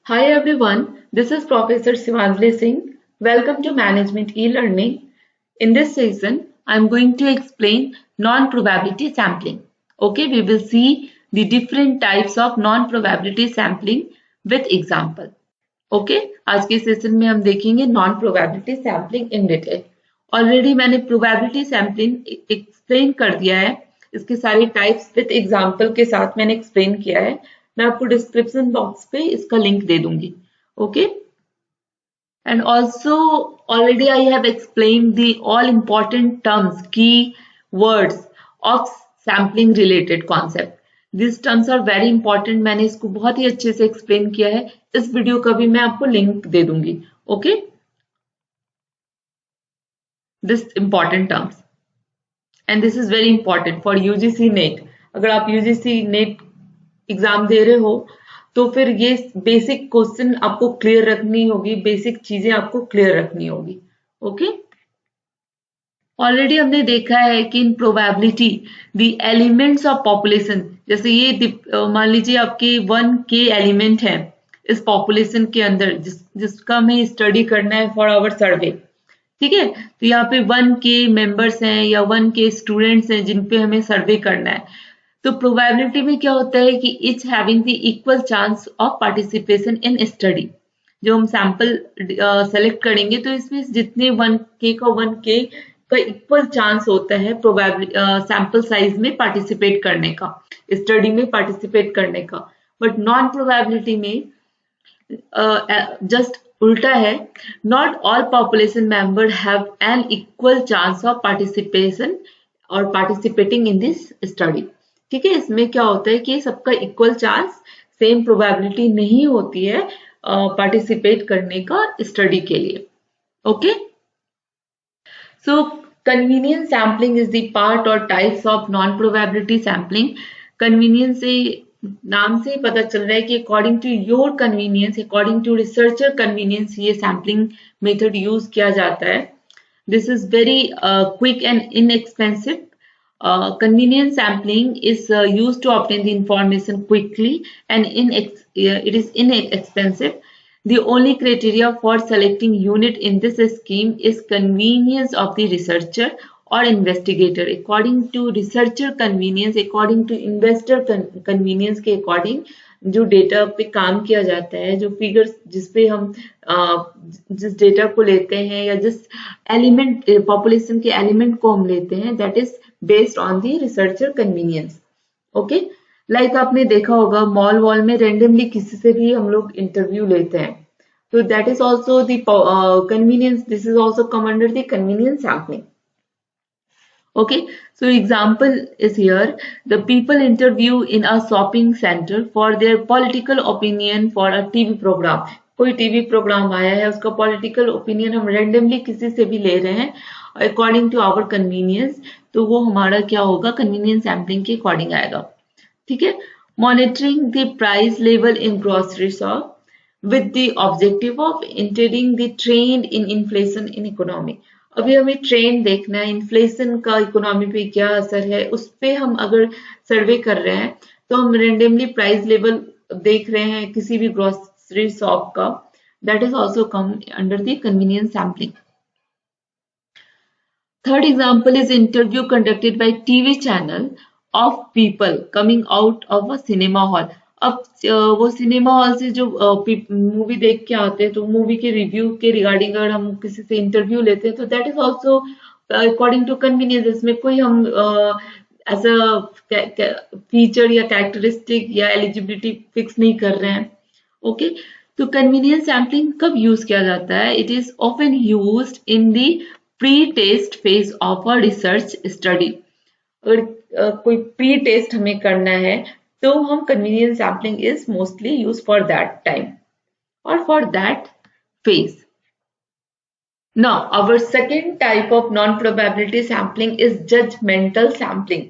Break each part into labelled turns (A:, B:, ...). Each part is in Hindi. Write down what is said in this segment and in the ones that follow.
A: Hi everyone, this is Professor Shivanjali Singh. Welcome to Management e-Learning. In this session, I am going to explain non-probability sampling. Okay, we will see the different types of non-probability sampling with example. Okay, आज के सेशन में हम देखेंगे non-probability sampling in detail. Already मैंने probability sampling explain कर दिया है. इसके सारे टाइप्स विथ एग्जाम्पल के साथ मैंने एक्सप्लेन किया है. मैं आपको डिस्क्रिप्शन बॉक्स पे इसका लिंक दे दूंगी. Okay, and also already I have explained the all important terms, key words of sampling related concept. These terms are very important. मैंने इसको बहुत ही अच्छे से एक्सप्लेन किया है. इस वीडियो का भी मैं आपको लिंक दे दूंगी. Okay, this important terms and this is very important for UGC NET. अगर आप UGC NET एग्जाम दे रहे हो तो फिर ये बेसिक क्वेश्चन आपको क्लियर रखनी होगी, बेसिक चीजें आपको क्लियर रखनी होगी. ओके, ऑलरेडी हमने देखा है कि इन probability the elements of population, जैसे ये मान लीजिए आपके 1K एलिमेंट है इस पॉपुलेशन के अंदर जिसका हमें स्टडी करना है फॉर आवर सर्वे. ठीक है, तो यहाँ पे 1K मेंबर्स हैं या 1K स्टूडेंट्स हैं जिन पे हमें सर्वे करना है. तो प्रोबेबिलिटी में क्या होता है कि it's having the equal chance of participation in study. जो हम सैंपल सेलेक्ट करेंगे तो इसमें जितने 1K का इक्वल चांस होता है प्रोबेबिलिटी सैंपल साइज में पार्टिसिपेट करने का, स्टडी में पार्टिसिपेट करने का. बट नॉन प्रोबेबिलिटी में जस्ट उल्टा है. Not all population member have an equal chance of participation और पार्टिसिपेटिंग इन दिस स्टडी. ठीक है, इसमें क्या होता है कि सबका इक्वल चांस, सेम प्रोबेबिलिटी नहीं होती है पार्टिसिपेट करने का स्टडी के लिए. Okay, so convenience sampling is the part और types of non probability sampling. Convenience से नाम से ही पता चल रहा है कि according to your convenience, according to researcher convenience ये सैम्पलिंग मेथड यूज किया जाता है. This is very quick and inexpensive. Convenience sampling is used to obtain the information quickly and it is inexpensive. The only criteria for selecting unit in this scheme is convenience of the researcher or investigator. According to researcher convenience, according to investor convenience के according जो डेटा पे काम किया जाता है, जो फिगर्स जिसपे हम जिस डेटा को लेते हैं या जिस एलिमेंट पॉपुलेशन के एलिमेंट को हम लेते हैं, that is based on the researcher convenience. Okay, like आपने देखा होगा मॉल वॉल में रेंडमली किसी से भी हम लोग इंटरव्यू लेते हैं, तो that is also the convenience. This is also come under the convenience sampling. Okay, so example is here. The people interview in a shopping center for their political opinion for a TV program. कोई टीवी प्रोग्राम आया है, उसका पॉलिटिकल ओपिनियन हम रेंडमली किसी से भी ले रहे हैं अकॉर्डिंग टू आवर कन्वीनियंस, तो वो हमारा क्या होगा, कन्वीनियंस सैम्पलिंग के अकॉर्डिंग आएगा. ठीक है, monitoring the price level in grocery shop with the objective of inferring the trend in inflation in economy. अभी हमें ट्रेंड देखना है, इन्फ्लेशन का इकोनॉमी पे क्या असर है, उस पे हम अगर सर्वे कर रहे हैं तो हम रेंडमली प्राइस लेवल देख रहे हैं किसी भी ग्रोसरी शॉप का. That is also come under the convenience sampling. Third example is interview conducted by TV channel of people coming out of a cinema hall. अब वो सिनेमा हॉल से जो मूवी देख के आते हैं, तो मूवी के रिव्यू के रिगार्डिंग अगर हम किसी से इंटरव्यू लेते हैं तो that is also according to convenience. इसमें कोई हम एज अ फीचर या कैरेक्टरिस्टिक या एलिजिबिलिटी फिक्स नहीं कर रहे हैं. ओके, तो कन्वीनियंस सैम्पलिंग कब यूज किया जाता है? It is often used in the pre test phase of a research study. अगर कोई प्री टेस्ट हमें करना है तो हम convenience sampling is mostly used for that time or for that phase. Now, our second type of non-probability sampling is judgmental sampling.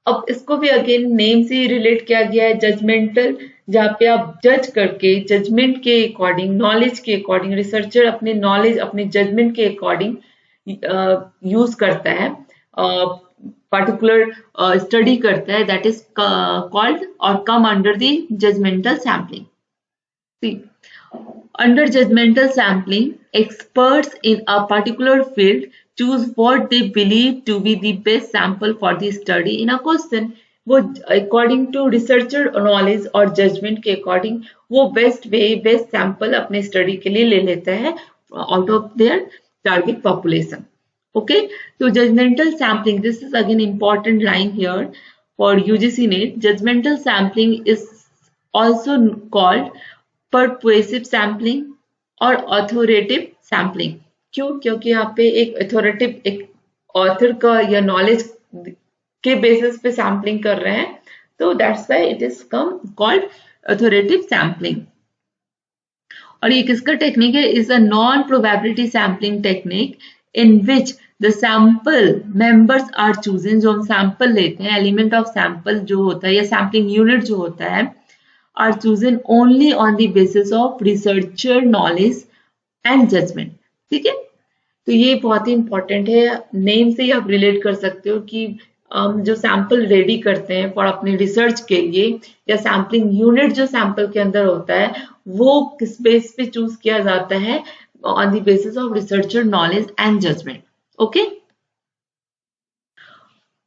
A: अब इसको भी अगेन नेम से ही रिलेट किया गया है, जजमेंटल, जहाँ पे आप जज करके जजमेंट के अकॉर्डिंग, नॉलेज के अकॉर्डिंग, रिसर्चर अपने नॉलेज अपने जजमेंट के अकॉर्डिंग यूज करता है, particular study करता है, that is called or come under the judgmental sampling. See, under judgmental sampling, experts in a particular field choose what they believe to be the best sample for the study in a question. वो according to researcher knowledge और judgment के according वो best sample अपने study के लिए ले लेता है out of their target population. Okay, so judgmental sampling, this is again important line here for UGC NET. Judgmental sampling is also called persuasive sampling और ऑथोरेटिव सैम्पलिंग. क्यों? क्योंकि यहाँ पे एक अथॉरिटिव एक ऑथर का या नॉलेज के बेसिस पे सैम्पलिंग कर रहे हैं, तो that's why it is called authoritative sampling. और ये किसका टेक्निक है? Is a non probability sampling technique in which the sample members are chosen. जो हम सैंपल लेते हैं, एलिमेंट ऑफ सैंपल जो होता है या सैम्पलिंग यूनिट जो होता है, are chosen only on the basis of researcher knowledge and judgment. ठीक है, तो ये बहुत ही इंपॉर्टेंट है. नेम से ही आप रिलेट कर सकते हो कि जो सैंपल रेडी करते हैं फॉर अपने रिसर्च के लिए या सैम्पलिंग यूनिट जो सैंपल के अंदर होता है वो किस बेस पे चूज किया जाता है? On the basis of researcher knowledge and judgement. Okay,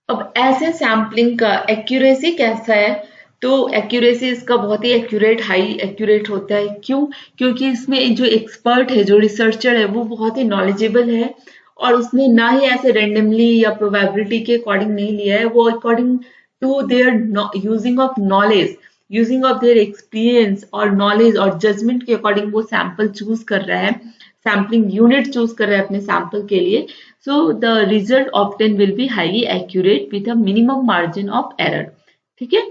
A: अब ऐसे सैम्पलिंग का एक्यूरेसी कैसा है? तो एक्यूरेसी इसका बहुत ही एक्यूरेट, हाई एक्यूरेट होता है. क्यों? क्योंकि इसमें जो एक्सपर्ट है, जो रिसर्चर है, वो बहुत ही नॉलेजेबल है और उसने ना ही ऐसे रेंडमली या प्रोबेबिलिटी के अकॉर्डिंग नहीं लिया है. वो according to their using of knowledge, using of their experience और नॉलेज और जजमेंट के अकॉर्डिंग वो सैंपल चूज कर रहा है, सैम्पलिंग यूनिट चूज कर रहा है अपने सैंपल के लिए. So the result obtain will be highly accurate with a minimum margin of error. ठीक है.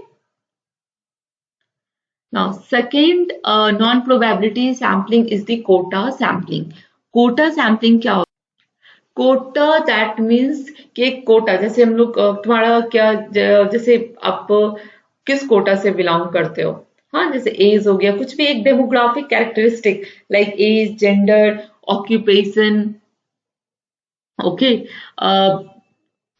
A: Now, second non-probability sampling is the quota sampling. Quota sampling क्या होता है? Quota that means कि quota, जैसे हम लोग तुम्हारा क्या, जैसे आप किस कोटा से बिलोंग करते हो, हाँ, जैसे एज हो गया, कुछ भी एक demographic characteristic like age, gender, occupation, okay,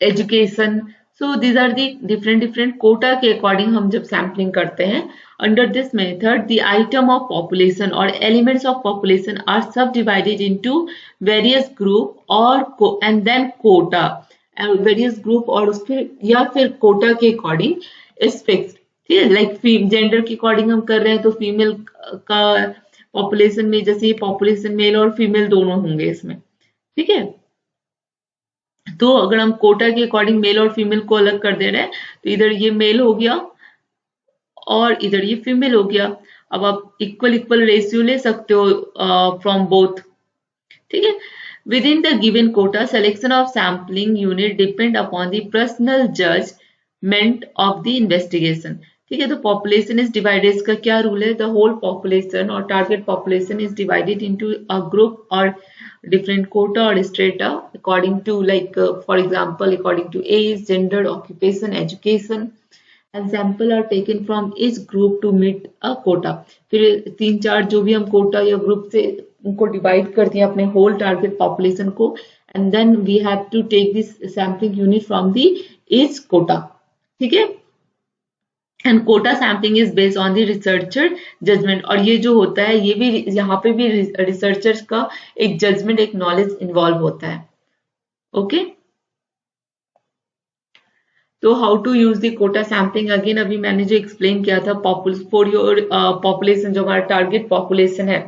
A: education. So these are the different quota के according हम जब sampling करते हैं. Under this method, the item of population or elements of population are subdivided into various group or and then quota. Various group और उस फिर या फिर quota के according is fixed. ठीक है, like gender के according हम कर रहे हैं तो फीमेल का population में जैसे ये population मेल और फीमेल दोनों होंगे इसमें. ठीक है, तो अगर हम कोटा के अकॉर्डिंग मेल और फीमेल को अलग कर दे रहे हैं तो इधर ये मेल हो गया और इधर ये फीमेल हो गया. अब आप इक्वल रेशियो ले सकते हो फ्रॉम बोथ. ठीक है, within the given quota selection of sampling unit depend upon the personal judgement of the investigation. ठीक है, तो पॉपुलेशन इज डिवाइडेड, इसका क्या रूल है? द होल पॉपुलेशन और target population is divided into a group और different quota or strata according to like for example according to age, gender, occupation, education, and sample are taken from each group to meet a quota. फिर 3-4 जो भी हम कोटा या ग्रुप से उनको डिवाइड कर दिया अपने होल टारगेट पॉपुलेशन को, and then we have to take this sampling unit from the each quota. ठीक है, and quota sampling is based on the researcher judgement. और ये जो होता है ये भी यहाँ पे भी रिसर्चर्स का एक जजमेंट, एक नॉलेज इन्वॉल्व होता है. ओके, तो how to use the quota sampling, again अभी मैंने जो एक्सप्लेन किया था, फॉर योर पॉपुलेशन, जो हमारा टारगेट पॉपुलेशन है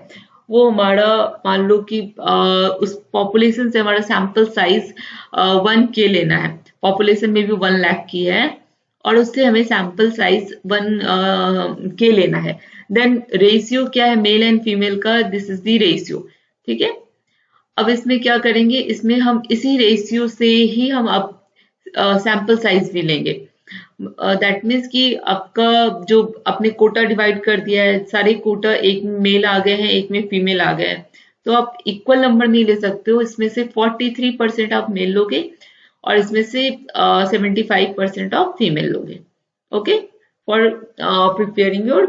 A: वो हमारा मान लो कि उस पॉपुलेशन से हमारा सैंपल साइज 1K लेना है. पॉपुलेशन में भी 1 लाख की है और उससे हमें सैंपल साइज 1K लेना है. देन रेशियो क्या है मेल एंड फीमेल का? This is the ratio. ठीक है, अब इसमें क्या करेंगे, इसमें हम इसी रेशियो से ही हम अब सैंपल साइज भी लेंगे. दैट मीन्स कि आपका जो आपने कोटा डिवाइड कर दिया है, सारे कोटा एक में मेल आ गए हैं, एक में फीमेल आ गए हैं, तो आप इक्वल नंबर नहीं ले सकते हो. इसमें से 43% आप मेल लोगे और इसमें से 75% ऑफ फीमेल लोगे. Okay, for preparing your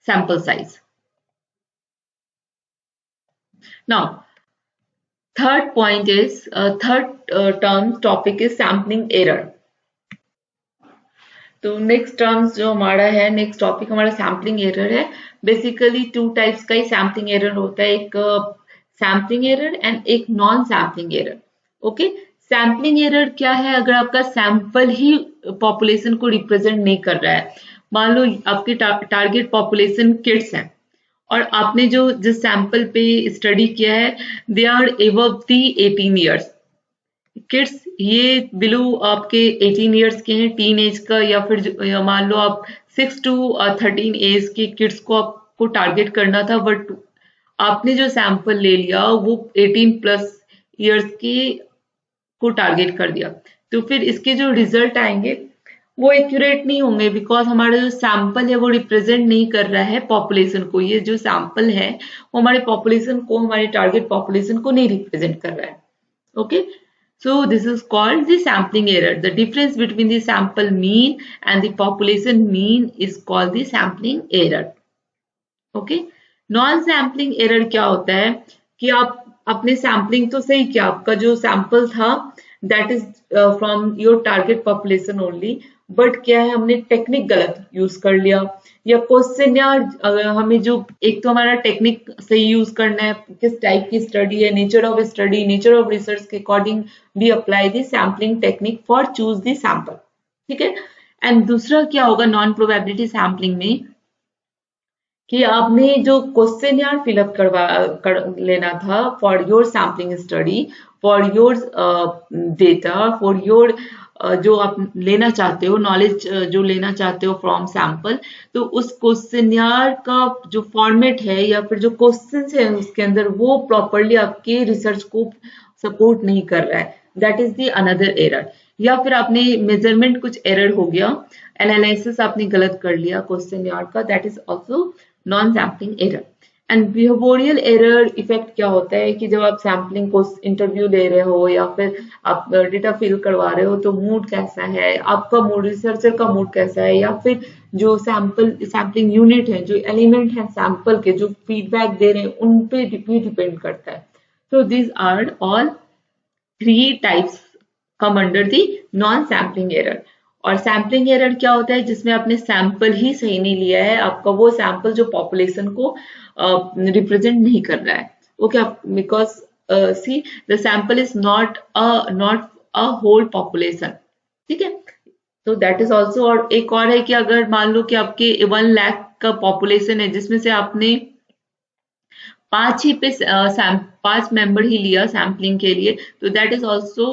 A: sample size. Now third point is third term topic is sampling error. तो नेक्स्ट टर्म्स जो हमारा है, नेक्स्ट टॉपिक हमारा सैम्पलिंग एरर है। बेसिकली 2 टाइप्स का ही सैम्पलिंग एरर होता है, एक सैम्पलिंग एरर एंड एक non sampling error. Okay, sampling error क्या है? अगर आपका सैंपल ही पॉपुलेशन को रिप्रेजेंट नहीं कर रहा है, मान लो आपकी टारगेट पॉपुलेशन किड्स है और आपने जो जिस सैंपल पे स्टडी किया है they are above the 18 years. Kids ये बिलो आपके 18 ईयर्स के हैं, टीन एज का, या फिर मान लो आप 6 to 13 एज के किड्स को आपको टारगेट करना था, बट आपने जो सैंपल ले लिया वो 18 प्लस ईयर्स के को टारगेट कर दिया। तो फिर इसके जो रिजल्ट आएंगे वो एक्यूरेट नहीं होंगे, बिकॉज हमारा जो सैंपल है वो रिप्रेजेंट नहीं कर रहा है पॉपुलेशन को। ये जो सैंपल है वो हमारे पॉपुलेशन को, हमारे टारगेट पॉपुलेशन को नहीं रिप्रेजेंट कर रहा है। Okay, so this is called the sampling error. The difference between the sample mean and the population mean is called the sampling error. Okay, non sampling error क्या होता है कि आप अपने सैम्पलिंग तो सही किया, आपका जो सैंपल था that is from your target population only, but क्या है हमने टेक्निक गलत यूज कर लिया, या क्वेश्चन या हमें जो एक तो हमारा टेक्निक सही यूज करना है, किस टाइप की स्टडी है, nature of study, nature of research के according we apply the sampling technique for choose the sample. ठीक है, एंड दूसरा क्या होगा नॉन प्रोबेबिलिटी सैम्पलिंग में कि आपने जो क्वेश्चन यार फिलअप कर लेना था for your sampling study, for your data, for your जो आप लेना चाहते हो नॉलेज, जो लेना चाहते हो फ्रॉम सैंपल, तो उस क्वेश्चनियर का जो फॉर्मेट है या फिर जो क्वेश्चंस है उसके अंदर वो प्रॉपरली आपके रिसर्च को सपोर्ट नहीं कर रहा है, that is the another error. या फिर आपने मेजरमेंट कुछ एरर हो गया, एनालिसिस आपने गलत कर लिया क्वेश्चनियर का, that is also non sampling error. And behavioural error effect क्या होता है कि जब आप सैम्पलिंग को इंटरव्यू ले रहे हो या फिर आप डेटा फिल करवा रहे हो तो मूड कैसा है आपका, मूड रिसर्चर का मूड कैसा है, या फिर जो सैम्पलिंग यूनिट है, जो एलिमेंट है सैंपल के जो फीडबैक दे रहे हैं उन पे भी डिपेंड करता है। So these are all 3 types come under the non-sampling error। और सैम्पलिंग एरर क्या होता है? जिसमें आपने सैंपल ही सही नहीं लिया है, आपका वो सैंपल जो पॉपुलेशन को रिप्रेजेंट नहीं कर रहा है। Okay, because see the sample is not a whole population. ठीक है, तो दैट इज ऑल्सो। और एक और है कि अगर मान लो कि आपके 1 लाख का पॉपुलेशन है जिसमें से आपने 5 मेंबर ही लिया सैम्पलिंग के लिए, तो that is also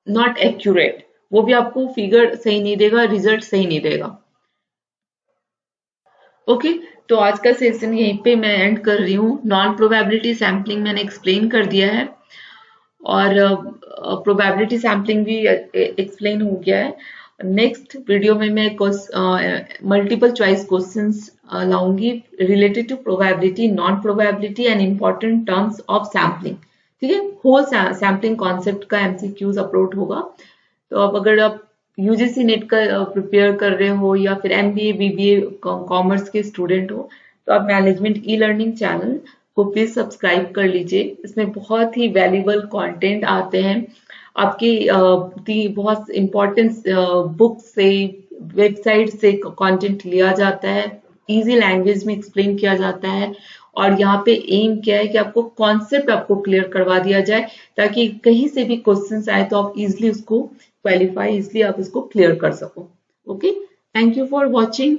A: not accurate, वो भी आपको फिगर सही नहीं देगा, रिजल्ट सही नहीं देगा। ओके, तो आज का सेशन यहीं पे मैं एंड कर रही हूँ। नॉन प्रोबेबिलिटी सैम्पलिंग मैंने एक्सप्लेन कर दिया है और प्रोबेबिलिटी सैम्पलिंग भी एक्सप्लेन हो गया है। नेक्स्ट वीडियो में मैं मल्टीपल चॉइस क्वेश्चंस लाऊंगी related to probability, non probability and important terms of sampling. ठीक है, होल सैम्पलिंग कॉन्सेप्ट का एमसीक्यूज अपलोड होगा। तो अब अगर आप यूजीसी नेट का प्रिपेयर कर रहे हो या फिर एमबीए बीबीए कॉमर्स के स्टूडेंट हो तो आप मैनेजमेंट ई लर्निंग चैनल को प्लीज सब्सक्राइब कर लीजिए। इसमें बहुत ही वैल्यूबल कंटेंट आते हैं, आपकी बहुत इंपॉर्टेंट बुक से, वेबसाइट से कंटेंट लिया जाता है, इजी लैंग्वेज में एक्सप्लेन किया जाता है, और यहाँ पे एम क्या है कि आपको कॉन्सेप्ट आपको क्लियर करवा दिया जाए ताकि कहीं से भी क्वेश्चंस आए तो आप इजिली उसको क्वालिफाई, इसलिए आप इसको क्लियर कर सको। Okay, thank you for watching.